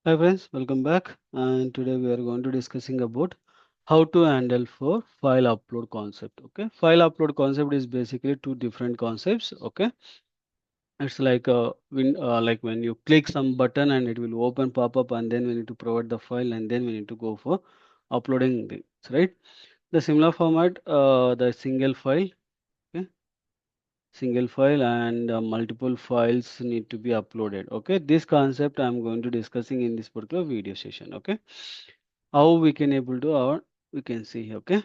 Hi friends, welcome back. And today we are going to discussing about how to handle for file upload concept. Okay, file upload concept is basically two different concepts. Okay, it's like like when you click some button and it will open pop up, and then we need to provide the file, and then we need to go for uploading this, right? The similar format, the okay, single file and multiple files need to be uploaded. Okay, this concept I'm going to discussing in this particular video session. Okay, how we can able to our we can see. Okay,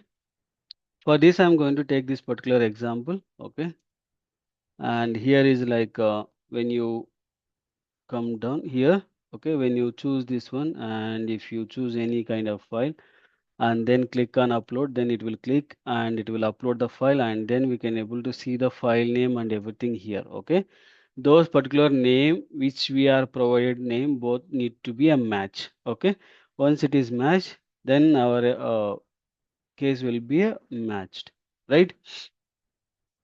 for this I'm going to take this particular example. Okay, and here is like when you come down here. Okay, when you choose this one, and if you choose any kind of file and then click on upload, then it will click and it will upload the file, and then we can able to see the file name and everything here. Okay, those particular name which we are provided name both need to be a match. Okay, once it is matched, then our case will be matched, right?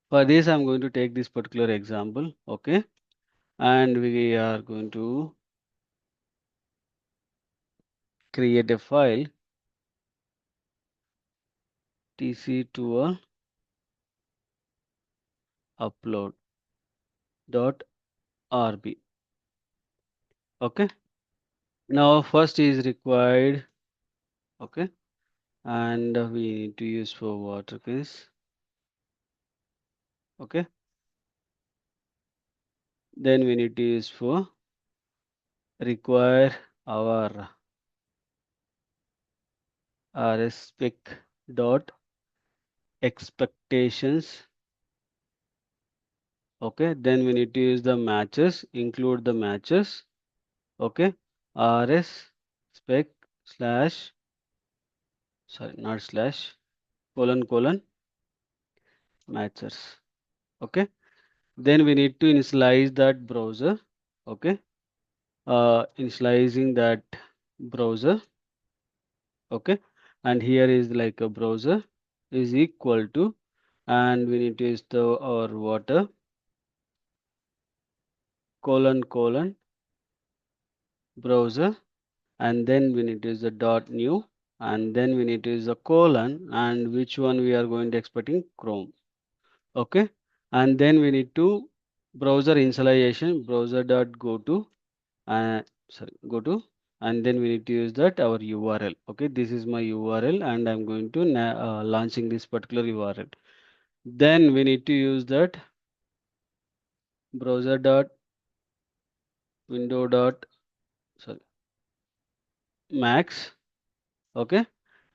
For this I'm going to take this particular example. Okay, and we are going to create a file tc tool upload dot rb. Okay, now first is required. Okay, and we need to use for water case. Okay, then we need to use for require our spec dot expectations. Okay, then we need to use the matches, include the matches. Okay, rs spec slash, sorry, not slash, colon matches. Okay, then we need to initialize that browser. Okay, initializing that browser. Okay, and here is like a browser is equal to, and we need to use the our water colon browser, and then we need to use the dot new, and then we need to use the colon, and which one we are going to expecting Chrome. Okay, and then we need to browser initialization browser dot go to, sorry, go to, and then we need to use that our URL. Okay, this is my URL and I'm going to launching this particular URL. Then we need to use that browser dot window dot, sorry, max. Okay,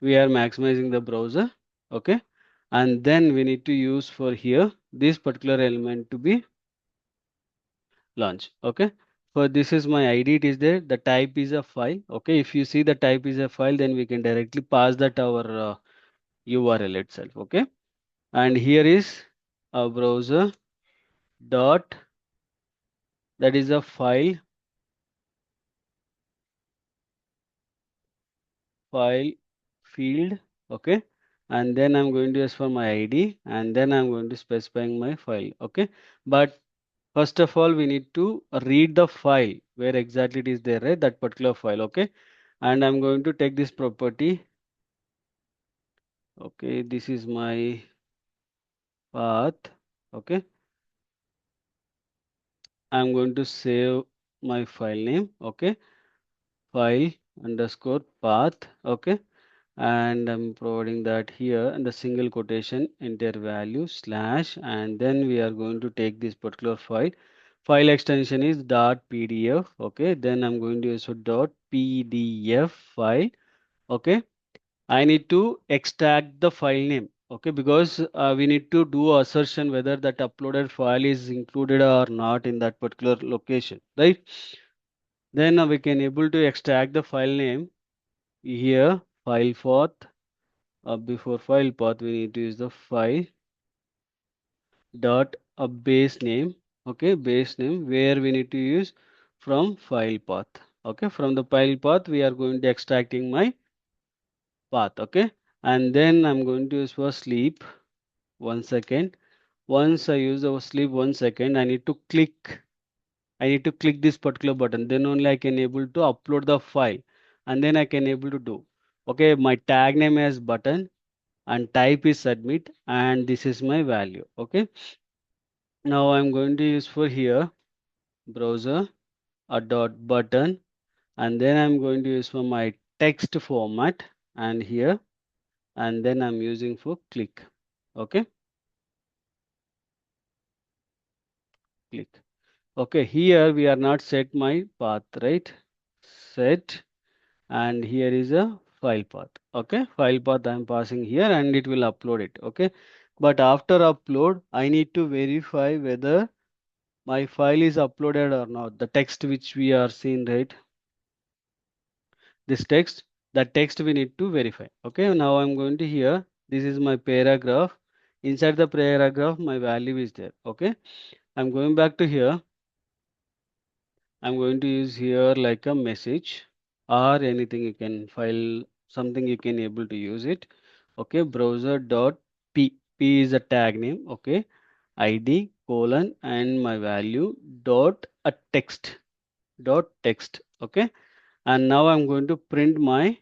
we are maximizing the browser. Okay, and then we need to use for here this particular element to be launched. Okay, for this is my id, it is there, the type is a file. Okay, if you see the type is a file, then we can directly pass that our URL itself. Okay, and here is a browser dot, that is a file field. Okay, and then I'm going to use for my id, and then I'm going to specifying my file. Okay, but first of all we need to read the file where exactly it is there, right, that particular file. Okay, and I'm going to take this property. Okay, this is my path. Okay, I'm going to save my file name. Okay, file underscore path. Okay, and I'm providing that here in the single quotation enter value slash, and then we are going to take this particular file. File extension is .pdf. Okay, then I'm going to use a .pdf file. Okay, I need to extract the file name. Okay, because we need to do assertion whether that uploaded file is included or not in that particular location, right? Then we can able to extract the file name here, file path. Before file path, we need to use the file dot a base name. Okay, base name where we need to use from file path. Okay, from the file path, we are going to extracting my path. Okay, and then I'm going to use for sleep 1 second. Once I use our sleep 1 second, I need to click I need to click this particular button, then only I can able to upload the file, and then I can able to do. Okay, my tag name is button and type is submit, and this is my value. Okay, now I'm going to use for here browser a dot button, and then I'm going to use for my text format, and here, and then I'm using for click. Okay, click. Okay, here we are not set my path, right? Set, and here is a file path. Okay, file path I'm passing here, and it will upload it. Okay, but after upload I need to verify whether my file is uploaded or not. The text which we are seeing, right? This text, the text we need to verify. Okay, now I'm going to here, this is my paragraph. Inside the paragraph my value is there. Okay, I'm going back to here. I'm going to use here like a message or anything you can file, something you can able to use it. Okay, browser dot p is a tag name. Okay, id colon and my value dot a text. Okay, and now I'm going to print my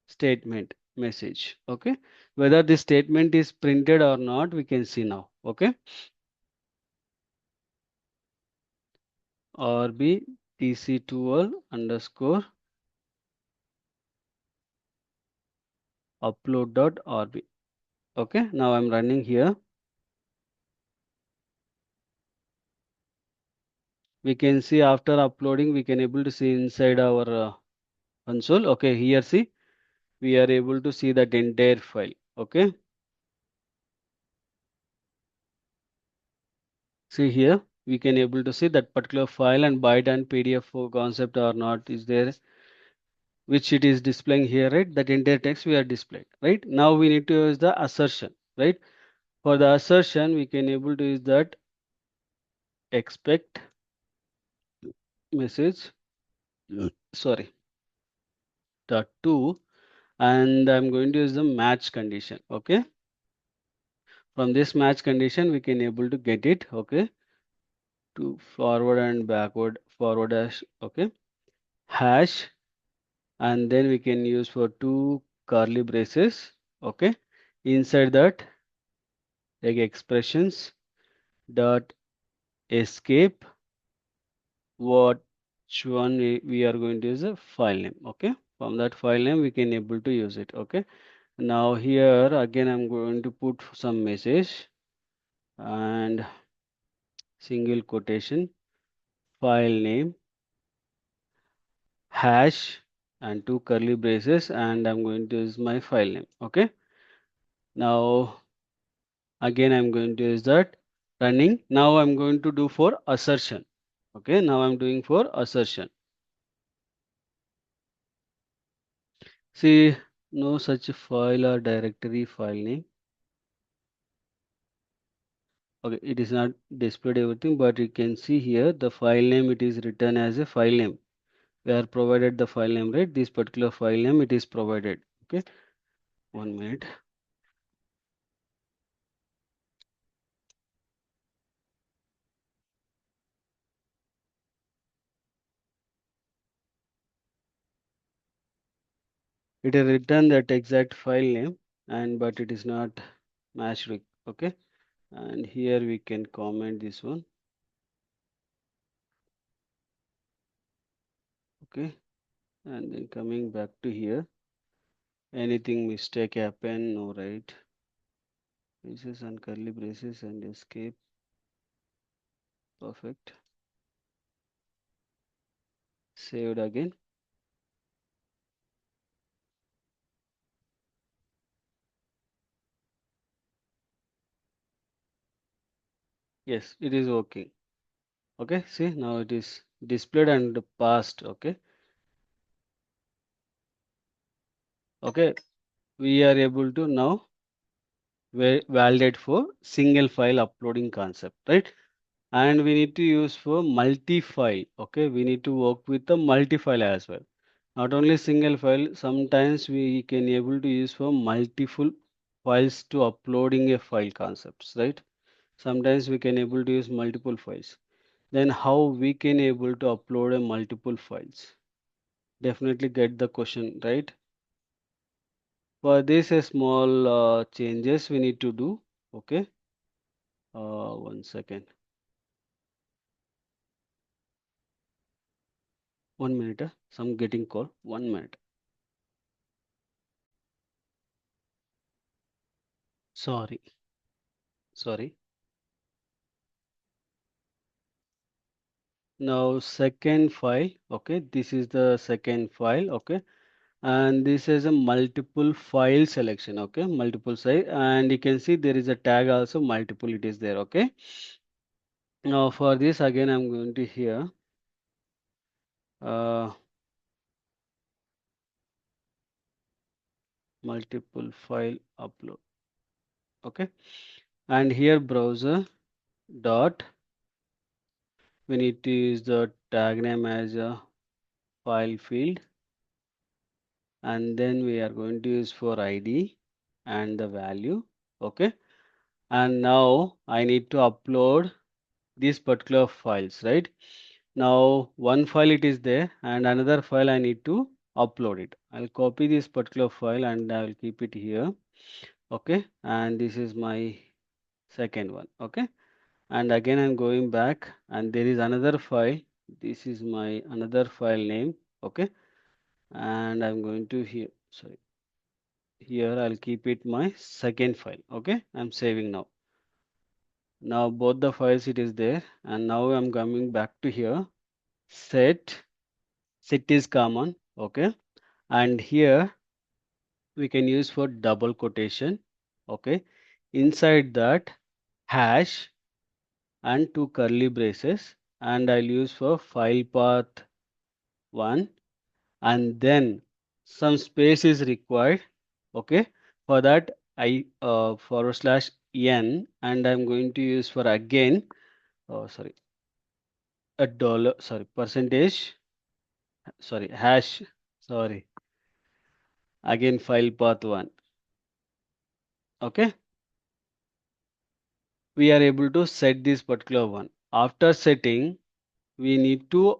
statement message. Okay, whether this statement is printed or not we can see now. Okay, rb tc2l underscore upload.rb. Okay, now I'm running here. We can see after uploading we can able to see inside our console. Okay, here see we are able to see that entire file. Okay, see here we can able to see that particular file, and byte and pdf for concept or not is there, which it is displaying here, right? That entire text we are displayed, right? Now we need to use the assertion, right? For the assertion we can able to use that expect message, sorry, dot two, and I'm going to use the match condition. Okay, from this match condition we can able to get it. Okay, to forward and backward forward dash. Okay, hash, and then we can use for two curly braces. Okay, inside that like expressions dot escape, what one we are going to use a file name. Okay, from that file name we can able to use it. Okay, now here again I'm going to put some message and single quotation file name hash and two curly braces, and I'm going to use my file name. Okay, now again I'm going to use that running. Now I'm going to do for assertion. Okay, now I'm doing for assertion. See, no such file or directory file name. Okay, it is not displayed everything, but you can see here the file name, it is written as a file name. We are provided the file name, right? This particular file name it is provided. Okay, 1 minute. It is written that exact file name, and but it is not matched with. Okay, and here we can comment this one. Okay, and then coming back to here, anything mistake happen, no, right? Braces and curly braces and escape. Perfect. Saved again. Yes, it is working. Okay, see now it is displayed and passed. Okay, okay, we are able to now validate for single file uploading concept, right? And we need to use for multi-file. Okay, we need to work with the multi-file as well, not only single file. Sometimes we can able to use for multiple files to uploading a file concepts, right? Sometimes we can able to use multiple files. then how we can able to upload a multiple files? Definitely get the question, right? For this, a small changes we need to do. Okay, 1 second, 1 minute. Some getting call. 1 minute. Sorry, sorry. Now second file. Okay, this is the second file. Okay, and this is a multiple file selection. Okay, multiple size, and you can see there is a tag also multiple. It is there. Okay. Now for this again, I'm going to here. Uh, Multiple file upload. Okay, and here browser dot, we need to use the tag name as a file field, and then we are going to use for id and the value. Okay, and now I need to upload these particular files, right? Now one file it is there and another file I need to upload it. I'll copy this particular file and I will keep it here. Okay, and this is my second one. Okay, and again I'm going back and there is another file. This is my another file name. Okay, and I'm going to here, sorry, here I'll keep it my second file. Okay, I'm saving now. Now both the files it is there, and now I'm coming back to here. Set is common. Okay, and here we can use for double quotation. Okay, inside that hash and two curly braces, and I'll use for file path 1, and then some space is required. Okay, for that I forward slash n, and I'm going to use for again, oh sorry, a dollar, sorry, percentage, sorry, hash, sorry, again file path 1. Okay, we are able to set this particular one. After setting, we need to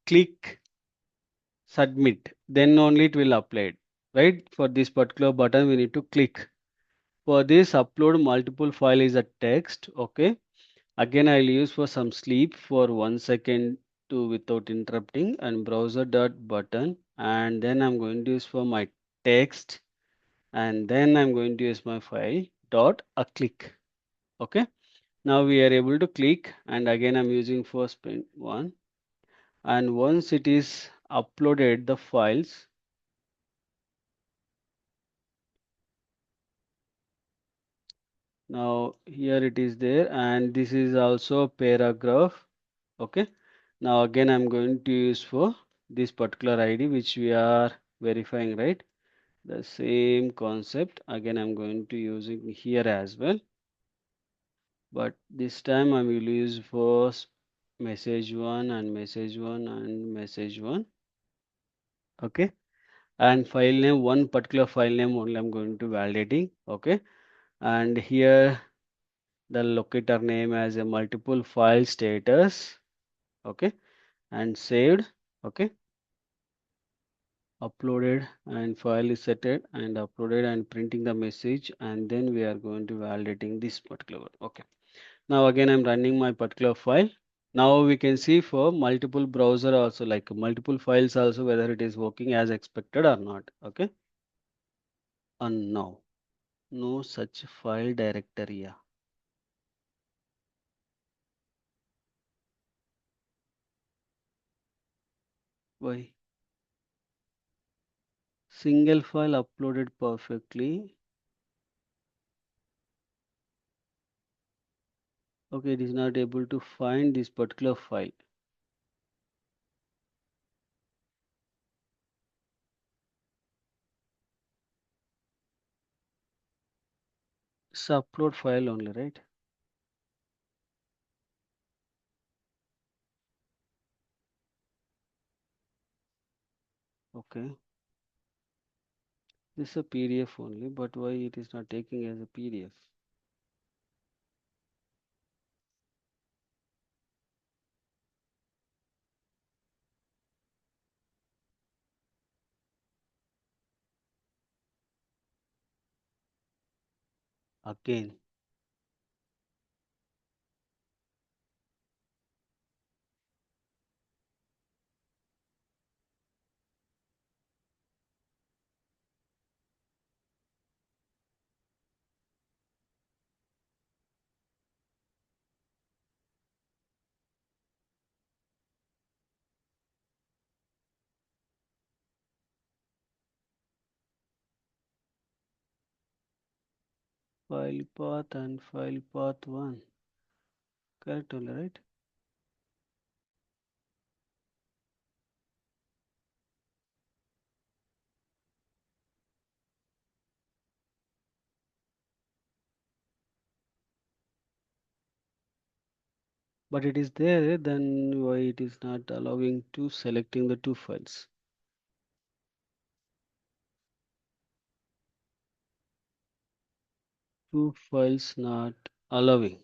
click submit, then only it will apply, right? For this particular button we need to click. For this upload multiple file is a text. Okay, again I'll use for some sleep for 1 second to without interrupting, and browser dot button, and then I'm going to use for my text, and then I'm going to use my file dot a click. Okay, now we are able to click, and again I'm using for sprint 1, and once it is uploaded the files, now here it is there, and this is also paragraph. Okay, now again I'm going to use for this particular id which we are verifying, right? The same concept again I'm going to using here as well, but this time I will use for message 1 and message 1 and message 1. Okay, and file name, one particular file name only I'm going to validating. Okay, and here the locator name as a multiple file status. Okay, and saved. Okay, uploaded, and file is set and uploaded and printing the message, and then we are going to validating this particular one. Okay, now again I'm running my particular file. Now we can see for multiple browser also, like multiple files also, whether it is working as expected or not. Okay, and no, no such file directory. Yeah, why? Single file uploaded perfectly. Okay, it is not able to find this particular file. It's upload file only, right? Okay, this is a PDF only, but why it is not taking as a PDF? again. File path and file path 1. Correct only, right? But it is there, then why it is not allowing to selecting the two files? Two files not allowing.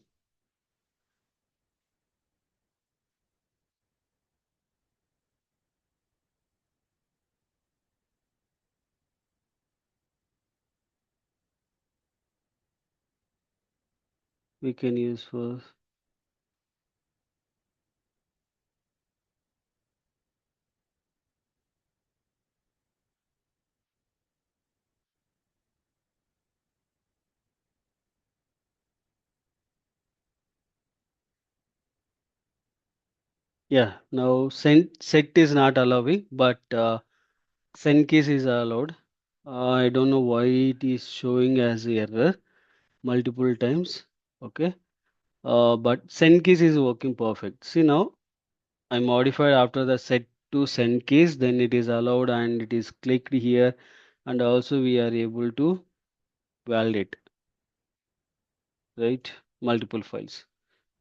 We can use for yeah. Now send set is not allowing, but send keys is allowed. I don't know why it is showing as error multiple times. Okay. But send keys is working perfect. See now I modified after the set to send keys, then it is allowed and it is clicked here, and also we are able to validate, right? Multiple files.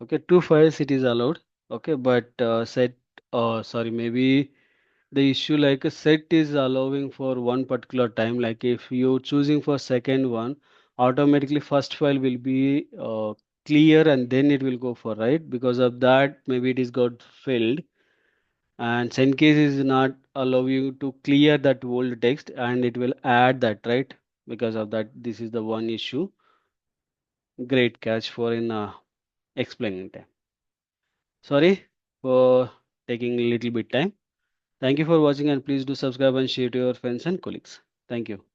Okay, two files it is allowed. Okay, but sorry, maybe the issue like a set is allowing for one particular time. Like if you choosing for second one, automatically first file will be clear and then it will go for right. Because of that, maybe it is got filled. And send case is not allow you to clear that old text and it will add that, right? Because of that, this is the one issue. Great catch for in explaining time. Sorry for taking a little bit time. Thank you for watching and please do subscribe and share to your friends and colleagues. Thank you.